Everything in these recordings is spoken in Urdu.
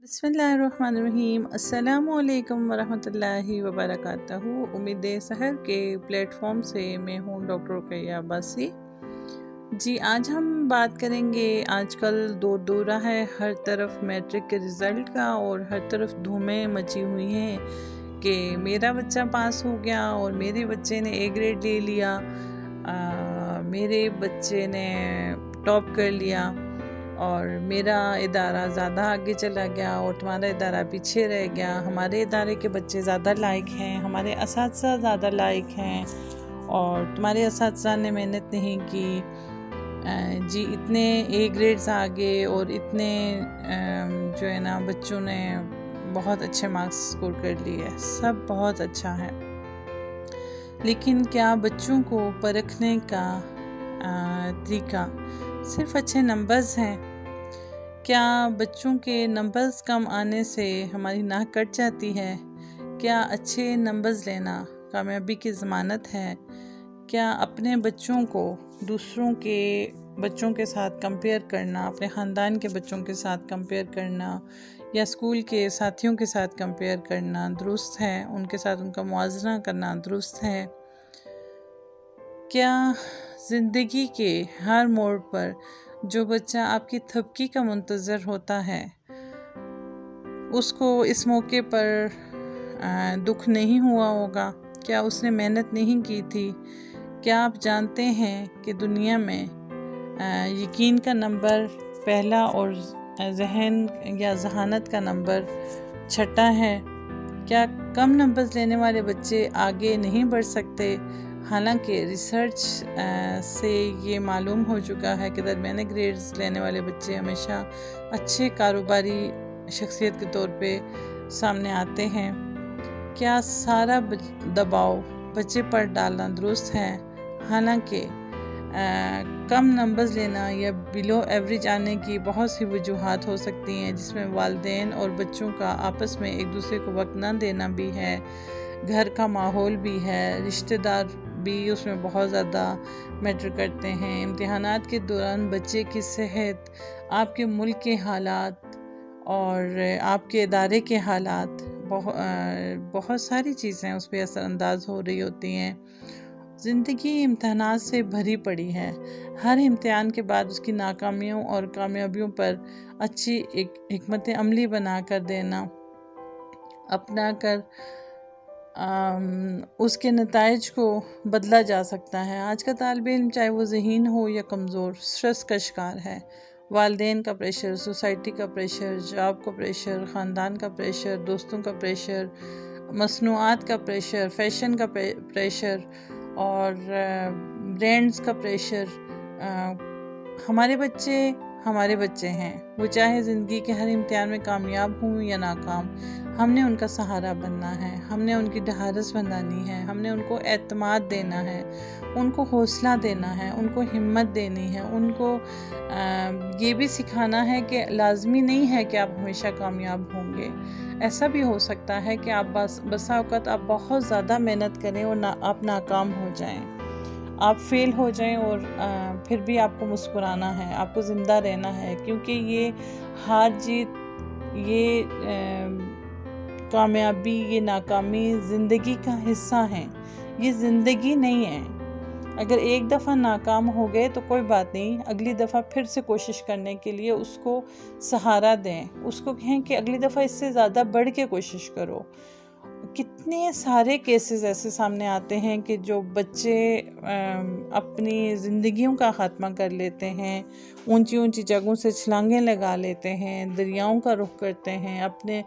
بسم اللہ الرحمن الرحیم۔ السلام علیکم ورحمۃ اللہ وبرکاتہ۔ امید سحر کے پلیٹ فارم سے میں ہوں ڈاکٹر رقیہ عباسی۔ جی آج ہم بات کریں گے، آج کل دورہ ہے ہر طرف میٹرک کے رزلٹ کا، اور ہر طرف دھومیں مچی ہوئی ہیں کہ میرا بچہ پاس ہو گیا اور میرے بچے نے اے گریڈ لے لیا، میرے بچے نے ٹاپ کر لیا، اور میرا ادارہ زیادہ آگے چلا گیا اور تمہارا ادارہ پیچھے رہ گیا، ہمارے ادارے کے بچے زیادہ لائق ہیں، ہمارے اساتذہ زیادہ لائق ہیں، اور تمہارے اساتذہ نے محنت نہیں کی، جی اتنے اے گریڈز آگے اور اتنے جو ہے نا بچوں نے بہت اچھے مارکس سکور کر لیے، سب بہت اچھا ہے۔ لیکن کیا بچوں کو پرکھنے کا طریقہ صرف اچھے نمبرز ہیں؟ کیا بچوں کے نمبرز کم آنے سے ہماری ناک کٹ جاتی ہے؟ کیا اچھے نمبرز لینا کامیابی کی ضمانت ہے؟ کیا اپنے بچوں کو دوسروں کے بچوں کے ساتھ کمپیئر کرنا، اپنے خاندان کے بچوں کے ساتھ کمپیئر کرنا، یا اسکول کے ساتھیوں کے ساتھ کمپیئر کرنا درست ہے؟ ان کے ساتھ ان کا موازنہ کرنا درست ہے؟ کیا زندگی کے ہر موڑ پر جو بچہ آپ کی تھپکی کا منتظر ہوتا ہے، اس کو اس موقع پر دکھ نہیں ہوا ہوگا؟ کیا اس نے محنت نہیں کی تھی؟ کیا آپ جانتے ہیں کہ دنیا میں یقین کا نمبر پہلا اور ذہن یا ذہانت کا نمبر چھٹا ہے؟ کیا کم نمبرز لینے والے بچے آگے نہیں بڑھ سکتے؟ حالانکہ ریسرچ سے یہ معلوم ہو چکا ہے کہ درمیانے گریڈز لینے والے بچے ہمیشہ اچھے کاروباری شخصیت کے طور پہ سامنے آتے ہیں۔ کیا سارا دباؤ بچے پر ڈالنا درست ہے؟ حالانکہ کم نمبرز لینا یا بلو ایوریج آنے کی بہت سی وجوہات ہو سکتی ہیں، جس میں والدین اور بچوں کا آپس میں ایک دوسرے کو وقت نہ دینا بھی ہے، گھر کا ماحول بھی ہے، رشتہ دار بھی اس میں بہت زیادہ میٹر کرتے ہیں، امتحانات کے دوران بچے کی صحت، آپ کے ملک کے حالات اور آپ کے ادارے کے حالات، بہت ساری چیزیں اس پہ اثر انداز ہو رہی ہوتی ہیں۔ زندگی امتحانات سے بھری پڑی ہے، ہر امتحان کے بعد اس کی ناکامیوں اور کامیابیوں پر اچھی ایک حکمت عملی بنا کر دینا، اپنا کر اس کے نتائج کو بدلا جا سکتا ہے۔ آج کا طالب علم چاہے وہ ذہین ہو یا کمزور، سٹریس کا شکار ہے۔ والدین کا پریشر، سوسائٹی کا پریشر، جاب کا پریشر، خاندان کا پریشر، دوستوں کا پریشر، مصنوعات کا پریشر، فیشن کا پریشر اور برینڈز کا پریشر۔ ہمارے بچے ہیں، وہ چاہے زندگی کے ہر امتحان میں کامیاب ہوں یا ناکام، ہم نے ان کا سہارا بننا ہے، ہم نے ان کی ڈھارس بندھانی ہے، ہم نے ان کو اعتماد دینا ہے، ان کو حوصلہ دینا ہے، ان کو ہمت دینی ہے، ان کو یہ بھی سکھانا ہے کہ لازمی نہیں ہے کہ آپ ہمیشہ کامیاب ہوں گے۔ ایسا بھی ہو سکتا ہے کہ آپ بسا اوقات آپ بہت زیادہ محنت کریں اور آپ ناکام ہو جائیں، آپ فیل ہو جائیں، اور پھر بھی آپ کو مسکرانا ہے، آپ کو زندہ رہنا ہے، کیونکہ یہ ہار جیت، یہ کامیابی، یہ ناکامی زندگی کا حصہ ہیں، یہ زندگی نہیں ہے۔ اگر ایک دفعہ ناکام ہو گئے تو کوئی بات نہیں، اگلی دفعہ پھر سے کوشش کرنے کے لیے اس کو سہارا دیں، اس کو کہیں کہ اگلی دفعہ اس سے زیادہ بڑھ کے کوشش کرو۔ کتنے سارے کیسز ایسے سامنے آتے ہیں کہ جو بچے اپنی زندگیوں کا خاتمہ کر لیتے ہیں، اونچی اونچی جگہوں سے چھلانگیں لگا لیتے ہیں، دریاؤں کا رخ کرتے ہیں، اپنے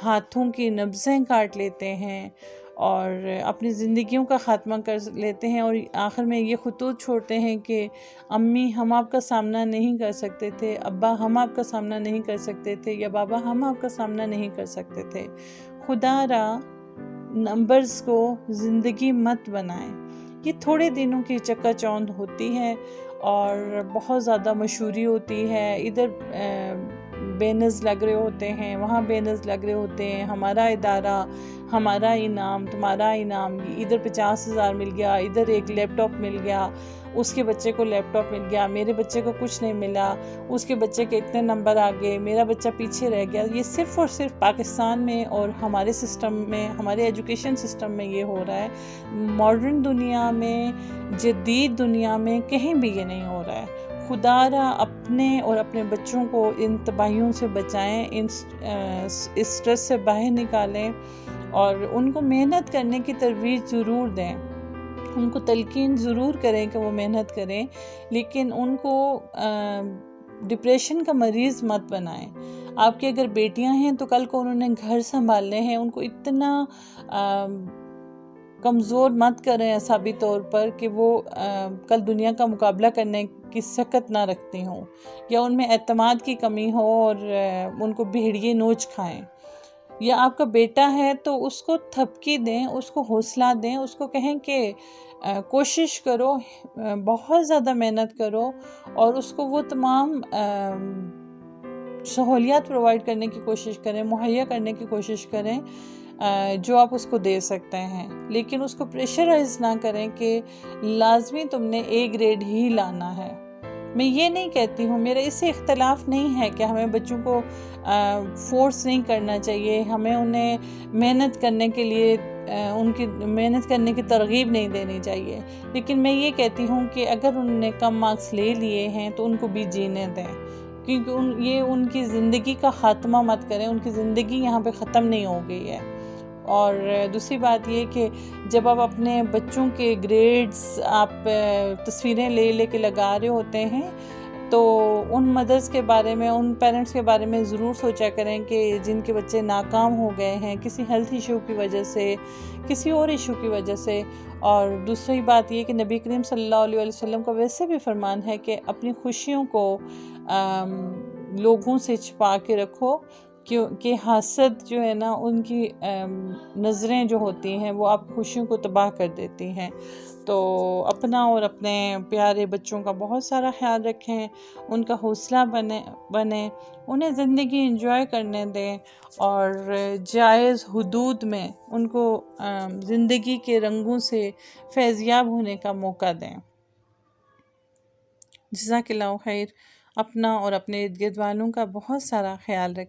ہاتھوں کی نبضیں کاٹ لیتے ہیں اور اپنی زندگیوں کا خاتمہ کر لیتے ہیں، اور آخر میں یہ خطوط چھوڑتے ہیں کہ امی ہم آپ کا سامنا نہیں کر سکتے تھے، ابا ہم آپ کا سامنا نہیں کر سکتے تھے، یا بابا ہم آپ کا سامنا نہیں کر سکتے تھے۔ خدا را نمبرز کو زندگی مت بنائیں، یہ تھوڑے دنوں کی چکا چوند ہوتی ہے اور بہت زیادہ مشہوری ہوتی ہے، ادھر بینرز لگ رہے ہوتے ہیں، وہاں بینرز لگ رہے ہوتے ہیں، ہمارا ادارہ، ہمارا انعام، تمہارا انعام، ادھر 50,000 مل گیا، ادھر ایک لیپ ٹاپ مل گیا، اس کے بچے کو لیپ ٹاپ مل گیا، میرے بچے کو کچھ نہیں ملا، اس کے بچے کے اتنے نمبر آ گئے، میرا بچہ پیچھے رہ گیا. یہ صرف اور صرف پاکستان میں اور ہمارے سسٹم میں، ہمارے ایجوکیشن سسٹم میں یہ ہو رہا ہے. ماڈرن دنیا میں، جدید دنیا میں کہیں بھی یہ نہیں ہو رہا ہے. خدا را اپنے اور اپنے بچوں کو ان تباہیوں سے بچائیں، اس اسٹریس سے باہر نکالیں، اور ان کو محنت کرنے کی ترویج ضرور دیں. ان کو تلقین ضرور کریں کہ وہ محنت کریں، لیکن ان کو ڈپریشن کا مریض مت بنائیں. آپ کی اگر بیٹیاں ہیں تو کل کو انہوں نے گھر سنبھالنے ہیں، ان کو اتنا کمزور مت کریں اعصابی طور پر کہ وہ کل دنیا کا مقابلہ کرنے کی سکت نہ رکھتی ہوں، یا ان میں اعتماد کی کمی ہو اور ان کو بھیڑیے نوچ کھائیں. یا آپ کا بیٹا ہے تو اس کو تھپکی دیں، اس کو حوصلہ دیں، اس کو کہیں کہ کوشش کرو، بہت زیادہ محنت کرو، اور اس کو وہ تمام سہولیات پرووائڈ کرنے کی کوشش کریں، مہیا کرنے کی کوشش کریں جو آپ اس کو دے سکتے ہیں. لیکن اس کو پریشرائز نہ کریں کہ لازمی تم نے A گریڈ ہی لانا ہے. میں یہ نہیں کہتی ہوں، میرا اس سے اختلاف نہیں ہے کہ ہمیں بچوں کو فورس نہیں کرنا چاہیے، ہمیں انہیں محنت کرنے کے لیے ان کی محنت کرنے کی ترغیب نہیں دینی چاہیے. لیکن میں یہ کہتی ہوں کہ اگر انہوں نے کم مارکس لے لیے ہیں تو ان کو بھی جینے دیں، کیونکہ یہ ان کی زندگی کا خاتمہ مت کریں. ان کی زندگی یہاں پہ ختم نہیں ہو گئی ہے. اور دوسری بات یہ کہ جب آپ اپنے بچوں کے گریڈز آپ تصویریں لے لے کے لگا رہے ہوتے ہیں تو ان مدرس کے بارے میں، ان پیرنٹس کے بارے میں ضرور سوچا کریں کہ جن کے بچے ناکام ہو گئے ہیں کسی ہیلتھ ایشو کی وجہ سے، کسی اور ایشو کی وجہ سے. اور دوسری بات یہ کہ نبی کریم صلی اللہ علیہ وسلم کا ویسے بھی فرمان ہے کہ اپنی خوشیوں کو لوگوں سے چھپا کے رکھو، کیونکہ حاسد جو ہے نا، ان کی نظریں جو ہوتی ہیں وہ آپ خوشیوں کو تباہ کر دیتی ہیں. تو اپنا اور اپنے پیارے بچوں کا بہت سارا خیال رکھیں، ان کا حوصلہ بنیں، انہیں زندگی انجوائے کرنے دیں، اور جائز حدود میں ان کو زندگی کے رنگوں سے فیضیاب ہونے کا موقع دیں. جزاک اللہ خیر. اپنا اور اپنے ارد گرد والوں کا بہت سارا خیال رکھیں.